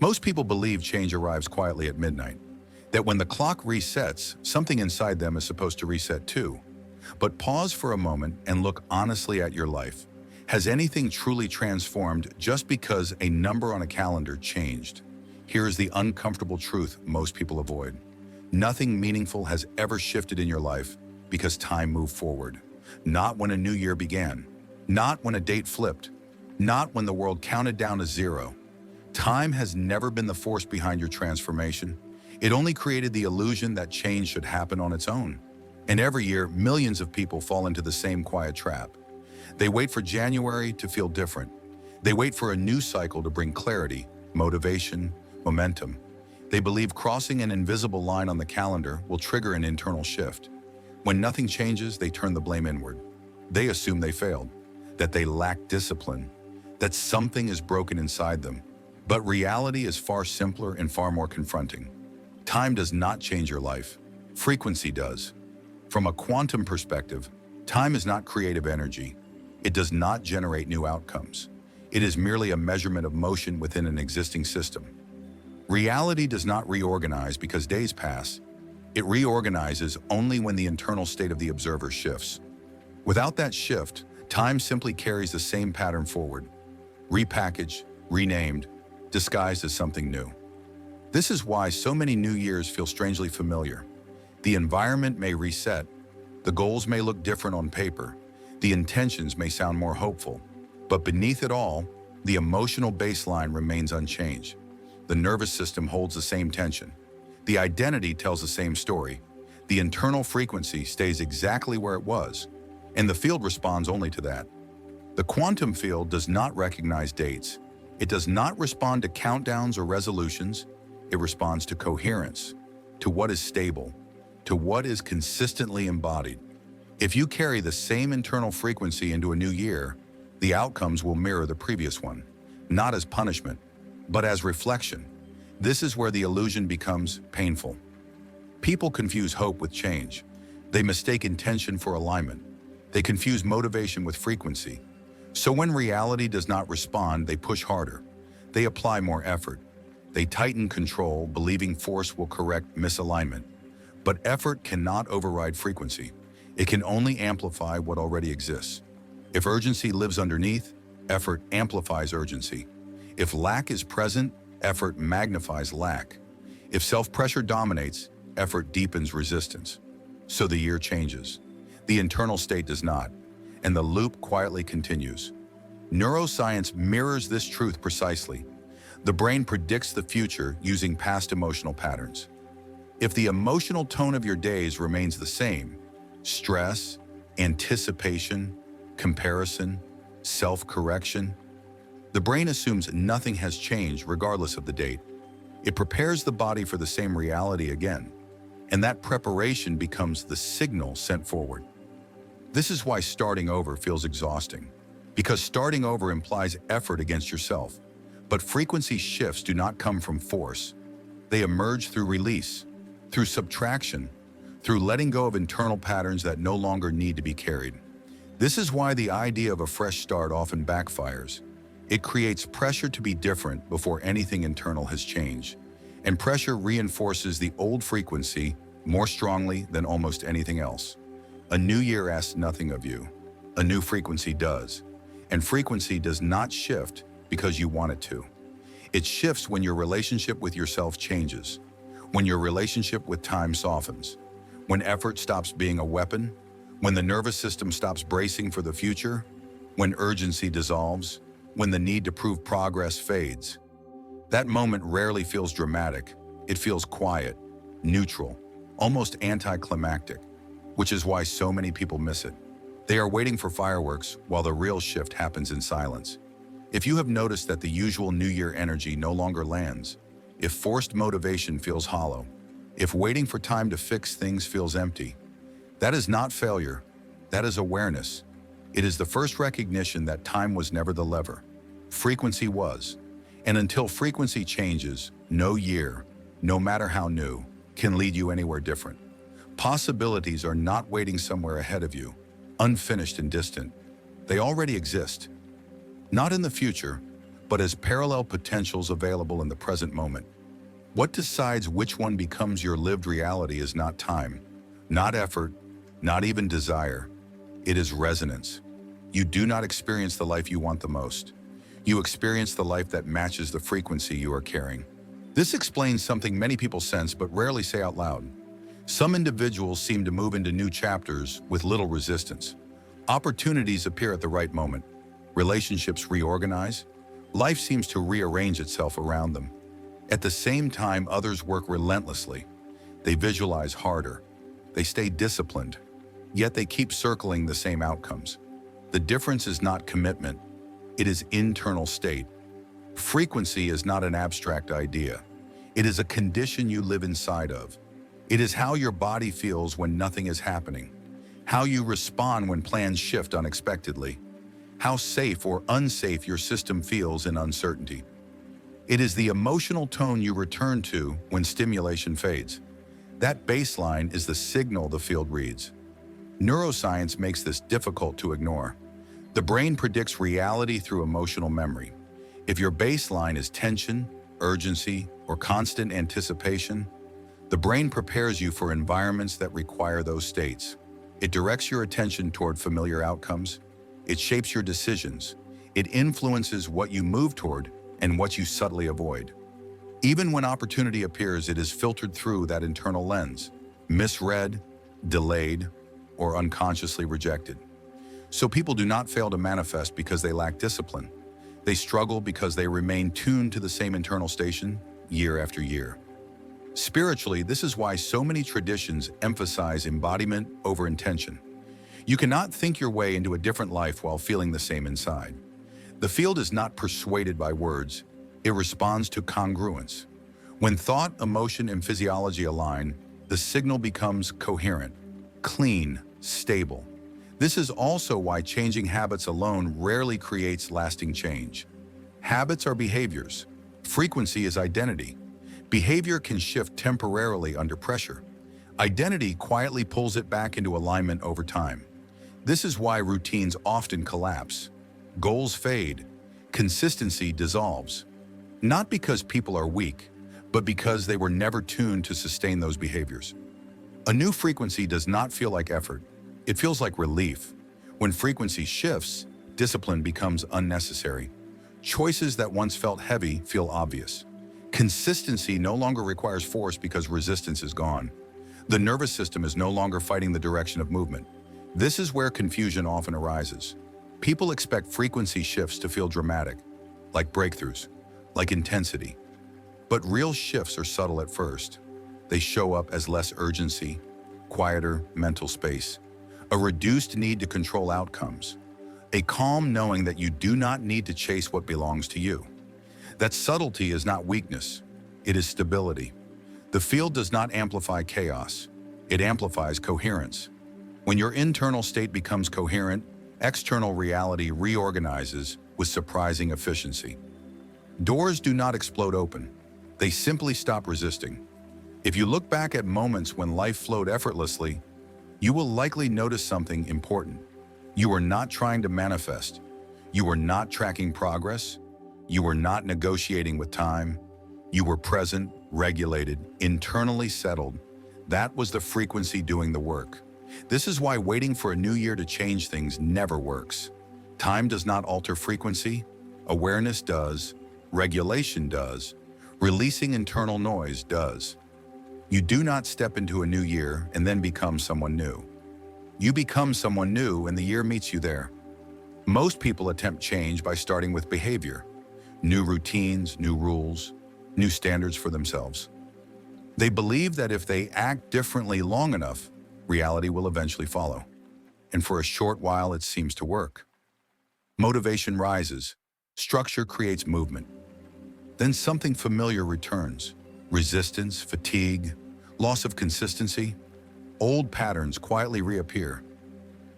Most people believe change arrives quietly at midnight, that when the clock resets, something inside them is supposed to reset too. But pause for a moment and look honestly at your life. Has anything truly transformed just because a number on a calendar changed? Here is the uncomfortable truth most people avoid. Nothing meaningful has ever shifted in your life because time moved forward. Not when a new year began. Not when a date flipped. Not when the world counted down to zero. Time has never been the force behind your transformation. It only created the illusion that change should happen on its own. And every year, millions of people fall into the same quiet trap. They wait for January to feel different. They wait for a new cycle to bring clarity, motivation, momentum. They believe crossing an invisible line on the calendar will trigger an internal shift. When nothing changes, they turn the blame inward. They assume they failed, that they lack discipline, that something is broken inside them. But reality is far simpler and far more confronting. Time does not change your life. Frequency does. From a quantum perspective, time is not creative energy. It does not generate new outcomes. It is merely a measurement of motion within an existing system. Reality does not reorganize because days pass. It reorganizes only when the internal state of the observer shifts. Without that shift, time simply carries the same pattern forward, repackaged, renamed, disguised as something new. This is why so many New Years feel strangely familiar. The environment may reset, the goals may look different on paper, the intentions may sound more hopeful, but beneath it all, the emotional baseline remains unchanged. The nervous system holds the same tension. The identity tells the same story. The internal frequency stays exactly where it was, and the field responds only to that. The quantum field does not recognize dates. It does not respond to countdowns or resolutions. It responds to coherence, to what is stable, to what is consistently embodied. If you carry the same internal frequency into a new year, the outcomes will mirror the previous one, not as punishment, but as reflection. This is where the illusion becomes painful. People confuse hope with change. They mistake intention for alignment. They confuse motivation with frequency. So when reality does not respond, they push harder. They apply more effort. They tighten control, believing force will correct misalignment. But effort cannot override frequency. It can only amplify what already exists. If urgency lives underneath, effort amplifies urgency. If lack is present, effort magnifies lack. If self-pressure dominates, effort deepens resistance. So the year changes. The internal state does not, and the loop quietly continues. Neuroscience mirrors this truth precisely. The brain predicts the future using past emotional patterns. If the emotional tone of your days remains the same, stress, anticipation, comparison, self-correction, the brain assumes nothing has changed regardless of the date. It prepares the body for the same reality again, and that preparation becomes the signal sent forward. This is why starting over feels exhausting, because starting over implies effort against yourself. But frequency shifts do not come from force. They emerge through release, through subtraction, through letting go of internal patterns that no longer need to be carried. This is why the idea of a fresh start often backfires. It creates pressure to be different before anything internal has changed. And pressure reinforces the old frequency more strongly than almost anything else. A new year asks nothing of you. A new frequency does. And frequency does not shift because you want it to. It shifts when your relationship with yourself changes, when your relationship with time softens, when effort stops being a weapon, when the nervous system stops bracing for the future, when urgency dissolves, when the need to prove progress fades. That moment rarely feels dramatic. It feels quiet, neutral, almost anticlimactic, which is why so many people miss it. They are waiting for fireworks while the real shift happens in silence. If you have noticed that the usual New Year energy no longer lands, if forced motivation feels hollow, if waiting for time to fix things feels empty, that is not failure, that is awareness. It is the first recognition that time was never the lever. Frequency was. And until frequency changes, no year, no matter how new, can lead you anywhere different. Possibilities are not waiting somewhere ahead of you, unfinished and distant. They already exist. Not in the future, but as parallel potentials available in the present moment. What decides which one becomes your lived reality is not time, not effort, not even desire. It is resonance. You do not experience the life you want the most. You experience the life that matches the frequency you are carrying. This explains something many people sense but rarely say out loud. Some individuals seem to move into new chapters with little resistance. Opportunities appear at the right moment. Relationships reorganize. Life seems to rearrange itself around them. At the same time, others work relentlessly. They visualize harder. They stay disciplined, yet they keep circling the same outcomes. The difference is not commitment. It is internal state. Frequency is not an abstract idea. It is a condition you live inside of. It is how your body feels when nothing is happening, how you respond when plans shift unexpectedly, how safe or unsafe your system feels in uncertainty. It is the emotional tone you return to when stimulation fades. That baseline is the signal the field reads. Neuroscience makes this difficult to ignore. The brain predicts reality through emotional memory. If your baseline is tension, urgency, or constant anticipation, the brain prepares you for environments that require those states. It directs your attention toward familiar outcomes. It shapes your decisions. It influences what you move toward and what you subtly avoid. Even when opportunity appears, it is filtered through that internal lens, misread, delayed, or unconsciously rejected. So people do not fail to manifest because they lack discipline. They struggle because they remain tuned to the same internal station year after year. Spiritually, this is why so many traditions emphasize embodiment over intention. You cannot think your way into a different life while feeling the same inside. The field is not persuaded by words. It responds to congruence. When thought, emotion, and physiology align, the signal becomes coherent, clean, stable. This is also why changing habits alone rarely creates lasting change. Habits are behaviors. Frequency is identity. Behavior can shift temporarily under pressure. Identity quietly pulls it back into alignment over time. This is why routines often collapse. Goals fade. Consistency dissolves. Not because people are weak, but because they were never tuned to sustain those behaviors. A new frequency does not feel like effort. It feels like relief. When frequency shifts, discipline becomes unnecessary. Choices that once felt heavy feel obvious. Consistency no longer requires force because resistance is gone. The nervous system is no longer fighting the direction of movement. This is where confusion often arises. People expect frequency shifts to feel dramatic, like breakthroughs, like intensity. But real shifts are subtle at first. They show up as less urgency, quieter mental space, a reduced need to control outcomes, a calm knowing that you do not need to chase what belongs to you. That subtlety is not weakness, it is stability. The field does not amplify chaos, it amplifies coherence. When your internal state becomes coherent, external reality reorganizes with surprising efficiency. Doors do not explode open, they simply stop resisting. If you look back at moments when life flowed effortlessly, you will likely notice something important. You were not trying to manifest. You were not tracking progress. You were not negotiating with time. You were present, regulated, internally settled. That was the frequency doing the work. This is why waiting for a new year to change things never works. Time does not alter frequency. Awareness does. Regulation does. Releasing internal noise does. You do not step into a new year and then become someone new. You become someone new and the year meets you there. Most people attempt change by starting with behavior. New routines, new rules, new standards for themselves. They believe that if they act differently long enough, reality will eventually follow. And for a short while, it seems to work. Motivation rises. Structure creates movement. Then something familiar returns. Resistance, fatigue, loss of consistency. Old patterns quietly reappear.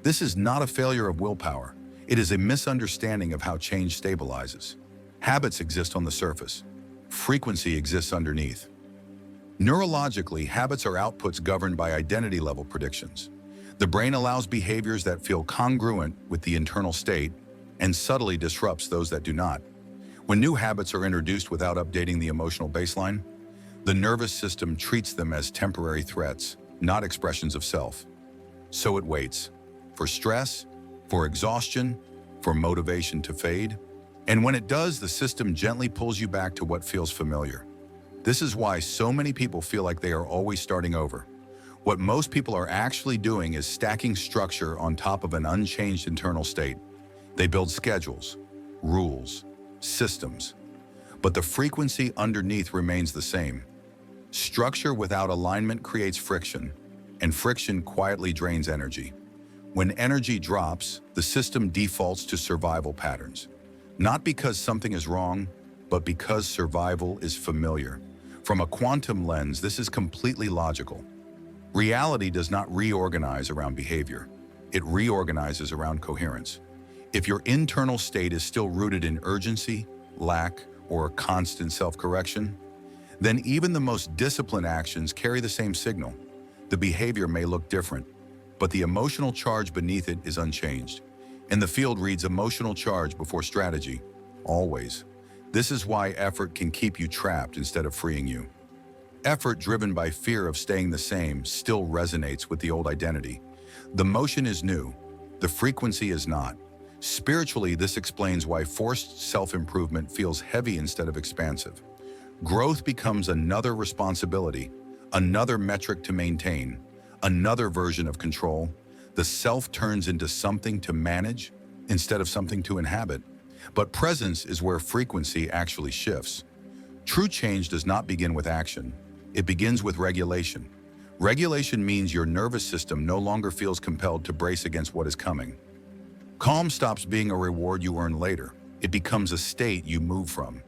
This is not a failure of willpower. It is a misunderstanding of how change stabilizes. Habits exist on the surface. Frequency exists underneath. Neurologically, habits are outputs governed by identity-level predictions. The brain allows behaviors that feel congruent with the internal state and subtly disrupts those that do not. When new habits are introduced without updating the emotional baseline, the nervous system treats them as temporary threats, not expressions of self. So it waits for stress, for exhaustion, for motivation to fade. And when it does, the system gently pulls you back to what feels familiar. This is why so many people feel like they are always starting over. What most people are actually doing is stacking structure on top of an unchanged internal state. They build schedules, rules, systems, but the frequency underneath remains the same. Structure without alignment creates friction, and friction quietly drains energy. When energy drops, the system defaults to survival patterns. Not because something is wrong, but because survival is familiar. From a quantum lens, this is completely logical. Reality does not reorganize around behavior. It reorganizes around coherence. If your internal state is still rooted in urgency, lack, or constant self-correction, then even the most disciplined actions carry the same signal. The behavior may look different, but the emotional charge beneath it is unchanged. And the field reads emotional charge before strategy, always. This is why effort can keep you trapped instead of freeing you. Effort driven by fear of staying the same still resonates with the old identity. The motion is new, the frequency is not. Spiritually, this explains why forced self-improvement feels heavy instead of expansive. Growth becomes another responsibility, another metric to maintain, another version of control. The self turns into something to manage instead of something to inhabit. But presence is where frequency actually shifts. True change does not begin with action. It begins with regulation. Regulation means your nervous system no longer feels compelled to brace against what is coming. Calm stops being a reward you earn later. It becomes a state you move from.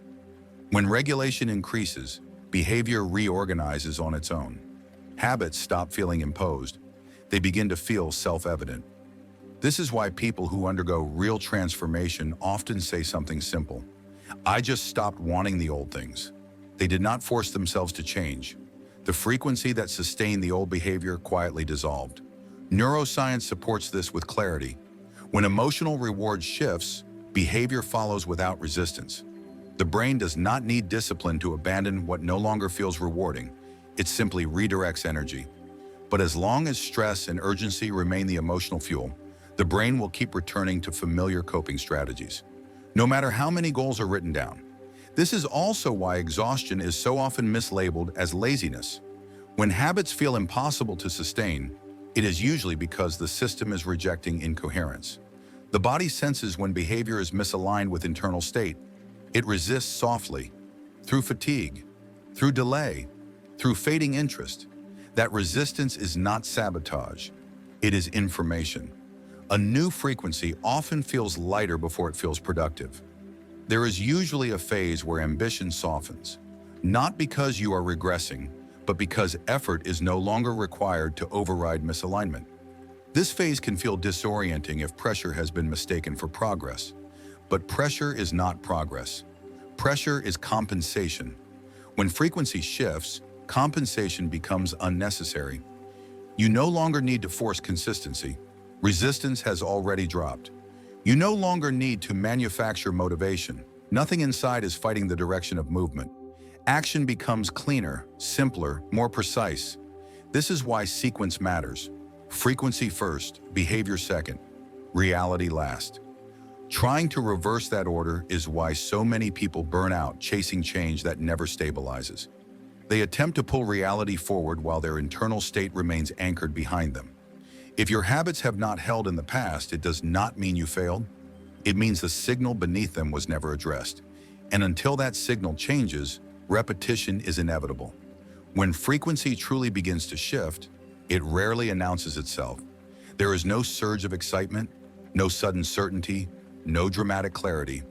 When regulation increases, behavior reorganizes on its own. Habits stop feeling imposed. They begin to feel self-evident. This is why people who undergo real transformation often say something simple. I just stopped wanting the old things. They did not force themselves to change. The frequency that sustained the old behavior quietly dissolved. Neuroscience supports this with clarity. When emotional reward shifts, behavior follows without resistance. The brain does not need discipline to abandon what no longer feels rewarding. It simply redirects energy. But as long as stress and urgency remain the emotional fuel, the brain will keep returning to familiar coping strategies, no matter how many goals are written down. This is also why exhaustion is so often mislabeled as laziness. When habits feel impossible to sustain, it is usually because the system is rejecting incoherence. The body senses when behavior is misaligned with internal state. It resists softly, through fatigue, through delay, through fading interest. That resistance is not sabotage. It is information. A new frequency often feels lighter before it feels productive. There is usually a phase where ambition softens, not because you are regressing, but because effort is no longer required to override misalignment. This phase can feel disorienting if pressure has been mistaken for progress. But pressure is not progress. Pressure is compensation. When frequency shifts, compensation becomes unnecessary. You no longer need to force consistency. Resistance has already dropped. You no longer need to manufacture motivation. Nothing inside is fighting the direction of movement. Action becomes cleaner, simpler, more precise. This is why sequence matters. Frequency first, behavior second, reality last. Trying to reverse that order is why so many people burn out chasing change that never stabilizes. They attempt to pull reality forward while their internal state remains anchored behind them. If your habits have not held in the past, it does not mean you failed. It means the signal beneath them was never addressed. And until that signal changes, repetition is inevitable. When frequency truly begins to shift, it rarely announces itself. There is no surge of excitement, no sudden certainty, no dramatic clarity.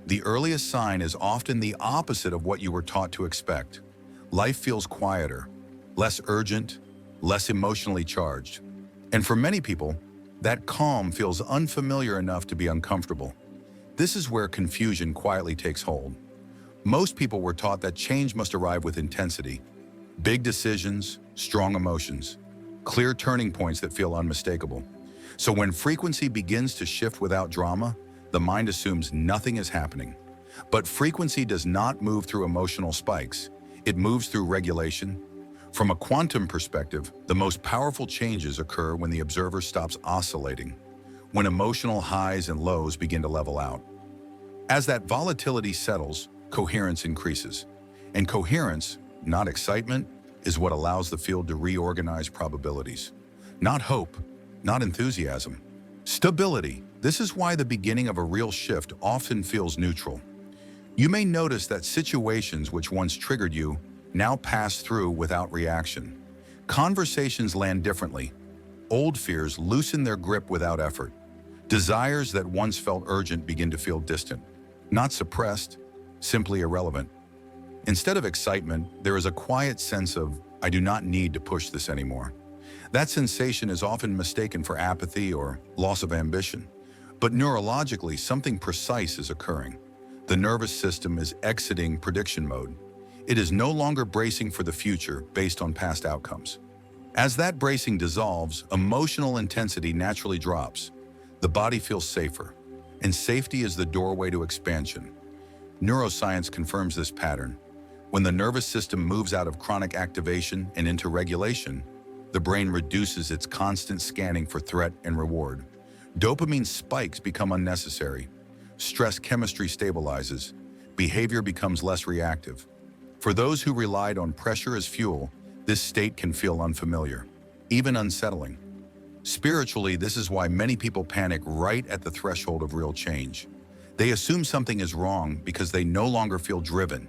The earliest sign is often the opposite of what you were taught to expect. Life feels quieter, less urgent, less emotionally charged. And for many people, that calm feels unfamiliar enough to be uncomfortable. This is where confusion quietly takes hold. Most people were taught that change must arrive with intensity. Big decisions, strong emotions, clear turning points that feel unmistakable. So when frequency begins to shift without drama, the mind assumes nothing is happening. But frequency does not move through emotional spikes. It moves through regulation. From a quantum perspective, the most powerful changes occur when the observer stops oscillating, when emotional highs and lows begin to level out. As that volatility settles, coherence increases. And coherence, not excitement, is what allows the field to reorganize probabilities. Not hope, not enthusiasm. Stability. This is why the beginning of a real shift often feels neutral. You may notice that situations which once triggered you now pass through without reaction. Conversations land differently. Old fears loosen their grip without effort. Desires that once felt urgent begin to feel distant. Not suppressed, simply irrelevant. Instead of excitement, there is a quiet sense of, I do not need to push this anymore. That sensation is often mistaken for apathy or loss of ambition. But neurologically, something precise is occurring. The nervous system is exiting prediction mode. It is no longer bracing for the future based on past outcomes. As that bracing dissolves, emotional intensity naturally drops. The body feels safer, and safety is the doorway to expansion. Neuroscience confirms this pattern. When the nervous system moves out of chronic activation and into regulation, the brain reduces its constant scanning for threat and reward. Dopamine spikes become unnecessary. Stress chemistry stabilizes. Behavior becomes less reactive. For those who relied on pressure as fuel, this state can feel unfamiliar, even unsettling. Spiritually, this is why many people panic right at the threshold of real change. They assume something is wrong because they no longer feel driven.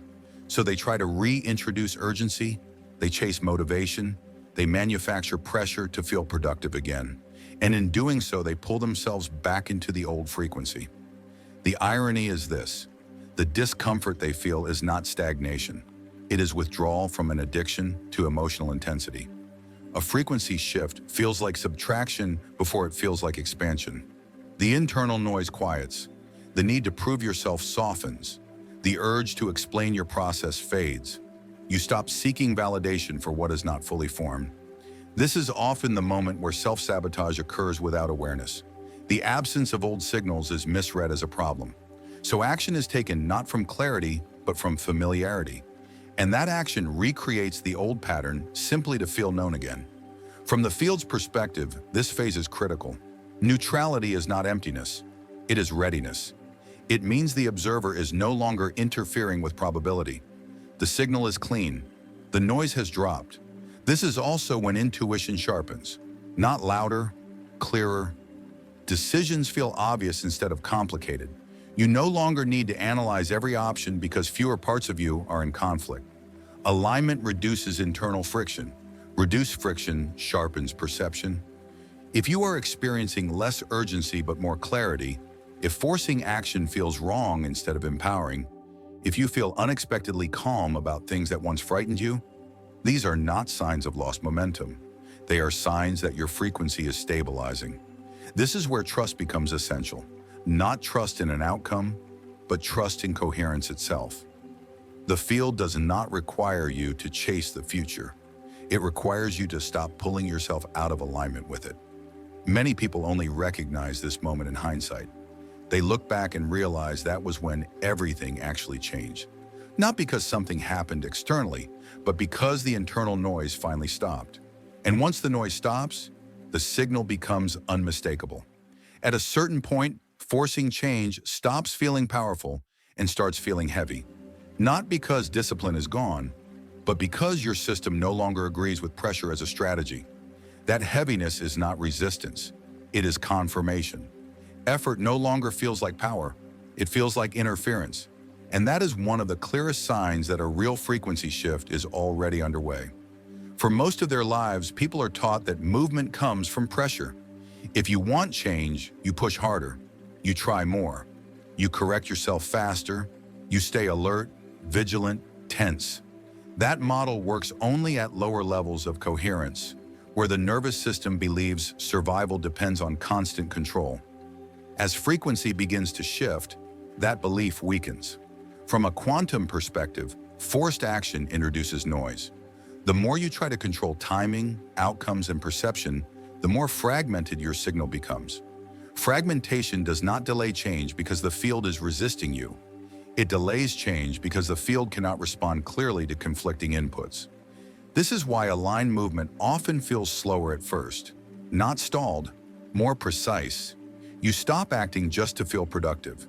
So they try to reintroduce urgency, they chase motivation, they manufacture pressure to feel productive again. And in doing so, they pull themselves back into the old frequency. The irony is this: the discomfort they feel is not stagnation. It is withdrawal from an addiction to emotional intensity. A frequency shift feels like subtraction before it feels like expansion. The internal noise quiets. The need to prove yourself softens. The urge to explain your process fades. You stop seeking validation for what is not fully formed. This is often the moment where self-sabotage occurs without awareness. The absence of old signals is misread as a problem. So action is taken not from clarity, but from familiarity. And that action recreates the old pattern simply to feel known again. From the field's perspective, this phase is critical. Neutrality is not emptiness. It is readiness. It means the observer is no longer interfering with probability. The signal is clean. The noise has dropped. This is also when intuition sharpens. Not louder, clearer. Decisions feel obvious instead of complicated. You no longer need to analyze every option because fewer parts of you are in conflict. Alignment reduces internal friction. Reduced friction sharpens perception. If you are experiencing less urgency but more clarity, if forcing action feels wrong instead of empowering, if you feel unexpectedly calm about things that once frightened you, these are not signs of lost momentum. They are signs that your frequency is stabilizing. This is where trust becomes essential. Not trust in an outcome, but trust in coherence itself. The field does not require you to chase the future. It requires you to stop pulling yourself out of alignment with it. Many people only recognize this moment in hindsight. They look back and realize that was when everything actually changed. Not because something happened externally, but because the internal noise finally stopped. And once the noise stops, the signal becomes unmistakable. At a certain point, forcing change stops feeling powerful and starts feeling heavy. Not because discipline is gone, but because your system no longer agrees with pressure as a strategy. That heaviness is not resistance, it is confirmation. Effort no longer feels like power, it feels like interference. And that is one of the clearest signs that a real frequency shift is already underway. For most of their lives, people are taught that movement comes from pressure. If you want change, you push harder. You try more. You correct yourself faster. You stay alert, vigilant, tense. That model works only at lower levels of coherence, where the nervous system believes survival depends on constant control. As frequency begins to shift, that belief weakens. From a quantum perspective, forced action introduces noise. The more you try to control timing, outcomes, and perception, the more fragmented your signal becomes. Fragmentation does not delay change because the field is resisting you. It delays change because the field cannot respond clearly to conflicting inputs. This is why aligned movement often feels slower at first. Not stalled, more precise. You stop acting just to feel productive.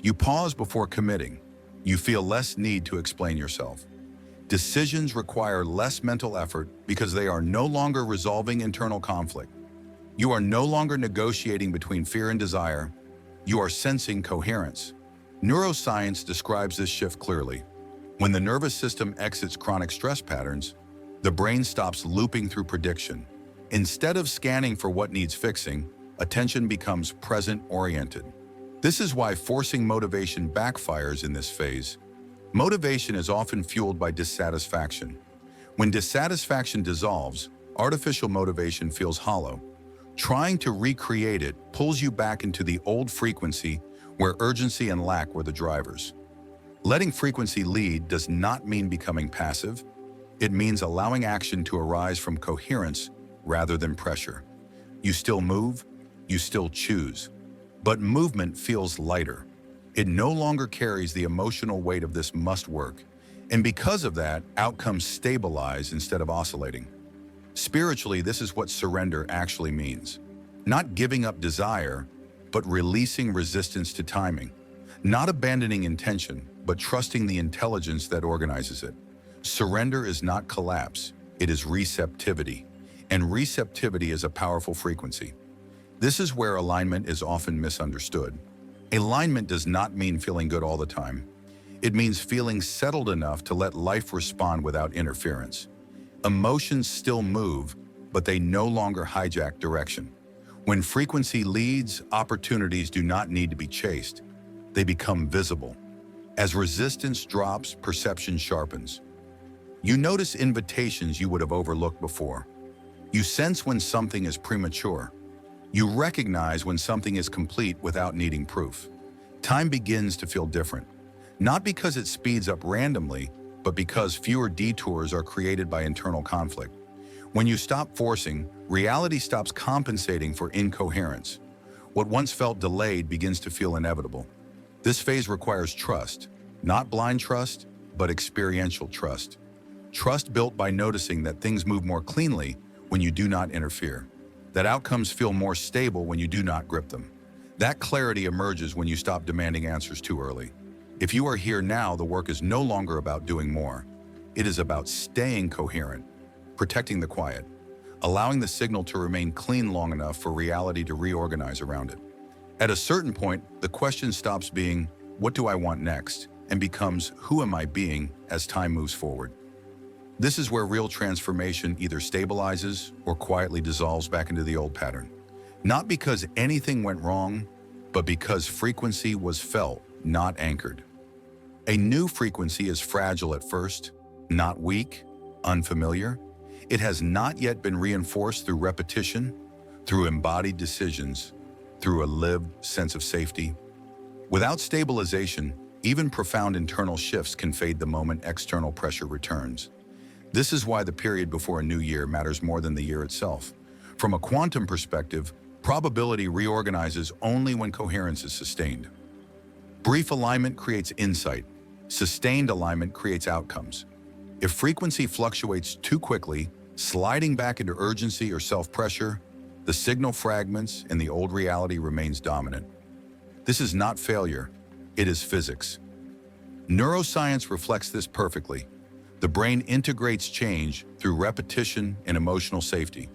You pause before committing. You feel less need to explain yourself. Decisions require less mental effort because they are no longer resolving internal conflict. You are no longer negotiating between fear and desire. You are sensing coherence. Neuroscience describes this shift clearly. When the nervous system exits chronic stress patterns, the brain stops looping through prediction. Instead of scanning for what needs fixing, attention becomes present-oriented. This is why forcing motivation backfires in this phase. Motivation is often fueled by dissatisfaction. When dissatisfaction dissolves, artificial motivation feels hollow. Trying to recreate it pulls you back into the old frequency where urgency and lack were the drivers. Letting frequency lead does not mean becoming passive. It means allowing action to arise from coherence rather than pressure. You still move, you still choose, but movement feels lighter. It no longer carries the emotional weight of this must work, and because of that, outcomes stabilize instead of oscillating. Spiritually, this is what surrender actually means. Not giving up desire, but releasing resistance to timing. Not abandoning intention, but trusting the intelligence that organizes it. Surrender is not collapse, it is receptivity. And receptivity is a powerful frequency. This is where alignment is often misunderstood. Alignment does not mean feeling good all the time. It means feeling settled enough to let life respond without interference. Emotions still move, but they no longer hijack direction. When frequency leads, opportunities do not need to be chased. They become visible. As resistance drops, perception sharpens. You notice invitations you would have overlooked before. You sense when something is premature. You recognize when something is complete without needing proof. Time begins to feel different, not because it speeds up randomly, but because fewer detours are created by internal conflict. When you stop forcing, reality stops compensating for incoherence. What once felt delayed begins to feel inevitable. This phase requires trust, not blind trust, but experiential trust. Trust built by noticing that things move more cleanly when you do not interfere. That outcomes feel more stable when you do not grip them. That clarity emerges when you stop demanding answers too early. If you are here now, the work is no longer about doing more. It is about staying coherent, protecting the quiet, allowing the signal to remain clean long enough for reality to reorganize around it. At a certain point, the question stops being, what do I want next? And becomes, who am I being as time moves forward? This is where real transformation either stabilizes or quietly dissolves back into the old pattern. Not because anything went wrong, but because frequency was felt, not anchored. A new frequency is fragile at first, not weak, unfamiliar. It has not yet been reinforced through repetition, through embodied decisions, through a lived sense of safety. Without stabilization, even profound internal shifts can fade the moment external pressure returns. This is why the period before a new year matters more than the year itself. From a quantum perspective, probability reorganizes only when coherence is sustained. Brief alignment creates insight. Sustained alignment creates outcomes. If frequency fluctuates too quickly, sliding back into urgency or self-pressure, the signal fragments and the old reality remains dominant. This is not failure, it is physics. Neuroscience reflects this perfectly. The brain integrates change through repetition and emotional safety.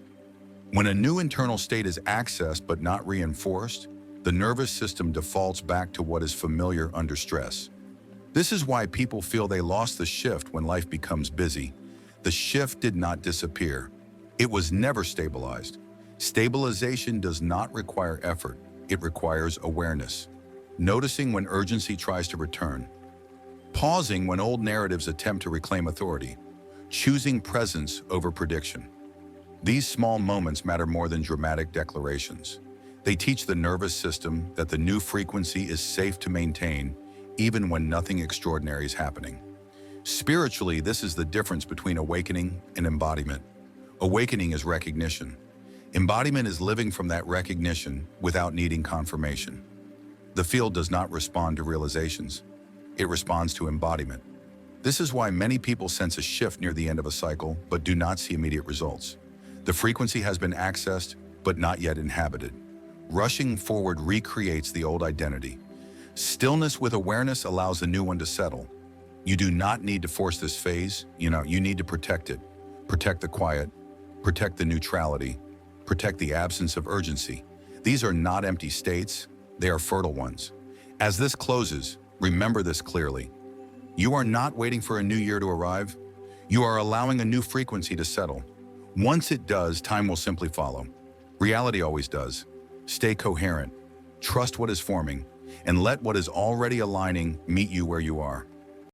When a new internal state is accessed but not reinforced, the nervous system defaults back to what is familiar under stress. This is why people feel they lost the shift when life becomes busy. The shift did not disappear. It was never stabilized. Stabilization does not require effort. It requires awareness. Noticing when urgency tries to return. Pausing when old narratives attempt to reclaim authority. Choosing presence over prediction. These small moments matter more than dramatic declarations. They teach the nervous system that the new frequency is safe to maintain, even when nothing extraordinary is happening. Spiritually, this is the difference between awakening and embodiment. Awakening is recognition. Embodiment is living from that recognition without needing confirmation. The field does not respond to realizations. It responds to embodiment. This is why many people sense a shift near the end of a cycle but do not see immediate results. The frequency has been accessed but not yet inhabited. Rushing forward recreates the old identity. Stillness with awareness allows the new one to settle. You do not need to force this phase, you need to protect it. Protect the quiet, protect the neutrality, protect the absence of urgency. These are not empty states, they are fertile ones. As this closes, remember this clearly. You are not waiting for a new year to arrive. You are allowing a new frequency to settle. Once it does, time will simply follow. Reality always does. Stay coherent, trust what is forming, and let what is already aligning meet you where you are.